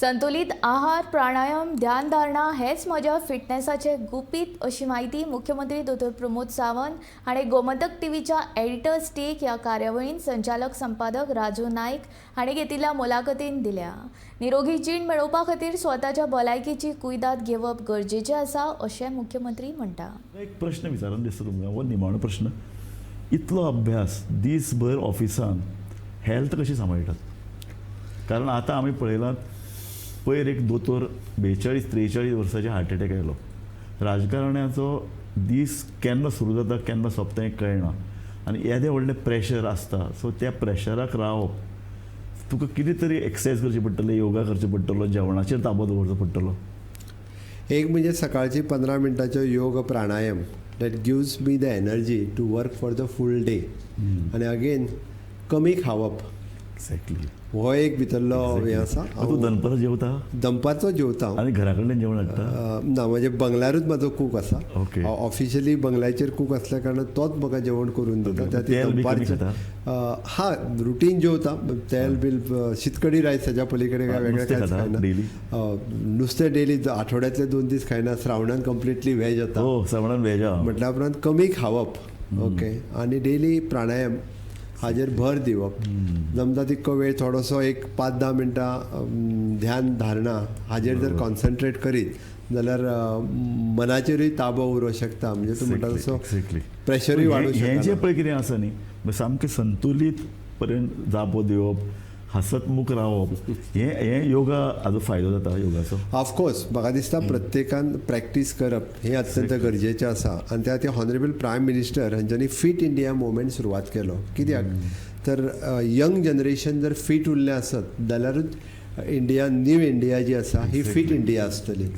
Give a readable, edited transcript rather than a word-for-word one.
संतुलित आहार, प्राणायाम, ध्यानधारणा हेच म्हज्या फिटनेसाचे गुपीत अशी माहिती मुख्यमंत्री दोतोर प्रमोद सावंत हाणें गोमंतक टीव्हीच्या एडिटर्स टेक ह्या कार्यावळीन संचालक संपादक राजू नायक हाणें घेतिल्ल्या मुलाखतीन दिल्या. निरोगी जीण मेळोवपा खातीर स्वताच्या भलायकेची कुयदाद घेवप गरजेचें आसा अशें मुख्यमंत्री म्हणटा. एक प्रश्न विचारून दिसता तुमकां, हो निमाणो प्रश्न. इतलो अभ्यास दीसभर ऑफिसान हेल्थ कशी सांबाळटात? कारण आतां आमी पळयलां, पयर एक दोतोर 42-43 वर्सांचे हार्ट एटॅक आयलो. राजकारण्याचो दीस केन्ना सुरू जाता केन्ना सोंपता हें कळना, आनी येदें व्हडलें प्रेशर आसता. सो त्या प्रेशराक रावप, तुका कितें तरी एक्सरसायज करची पडटली, योगा करचो पडटलो, जेवणाचेर ताबो दवरचो पडटलो. एक म्हणजे सकाळची 15 मिनटांचो योग प्राणायाम that gives me the energy to work for the full day. आनी अगेन कमी खावप, एक्झॅक्टली हो एक भितरलो हें आसा. तूं दनपारां जेवता दनपारचो जेवता आनी घरा कडल्यान जेवण हाडटा? ना, म्हणजे बंगल्यारूच म्हाजो कूक आसा. ओके. ऑफिशियली बंगल्याचेर कूक असल्या कारणान तोच म्हाका जेवण करून दिता. त्या तेल बी कमी खाता? हा, रुटीन जेवता. तेल बील शीतकडी रायस तेच्या पलीकडे काय वेगळें कांयच खायना. डेली नुस्तें डेली आठवड्यातले 2 दीस खायना. श्रावणान कंप्लिटली वॅज जाता. हो, श्रावणान वॅज आहा. म्हटल्या उपरांत कमी खावप. ओके. आनी डेली प्राणायाम हाजेर भर दिवप. जमता तितको वेळ थोडोसो एक 5-10 मिनटां ध्यान धारणा हाजेर जर कॉन्सन्ट्रेट करीत जाल्यार मनाचेरूय ताबो उरूंक शकता. म्हणजे तूं म्हणटा तसो प्रेशरूय वाडूंक शकता. हें जें पळय कितें आसा न्ही, सामकें संतुलीत पर्यंत जापो दिवप, हसतमुख रावप, हें योगा हाजो फायदो जाता योगाचो. ऑफकोर्स म्हाका दिसता प्रत्येकान प्रॅक्टीस करप हें अत्यंत गरजेचें आसा. आनी त्या खातीर हॉनरेबल प्रायम मिनिस्टर हांच्यांनी फीट इंडिया मुवमेंट सुरवात केलो. कित्याक तर यंग जनरेशन जर फीट उरलें आसत जाल्यारूच इंडिया, न्यू इंडिया जी आसा ही फीट इंडिया आसतली.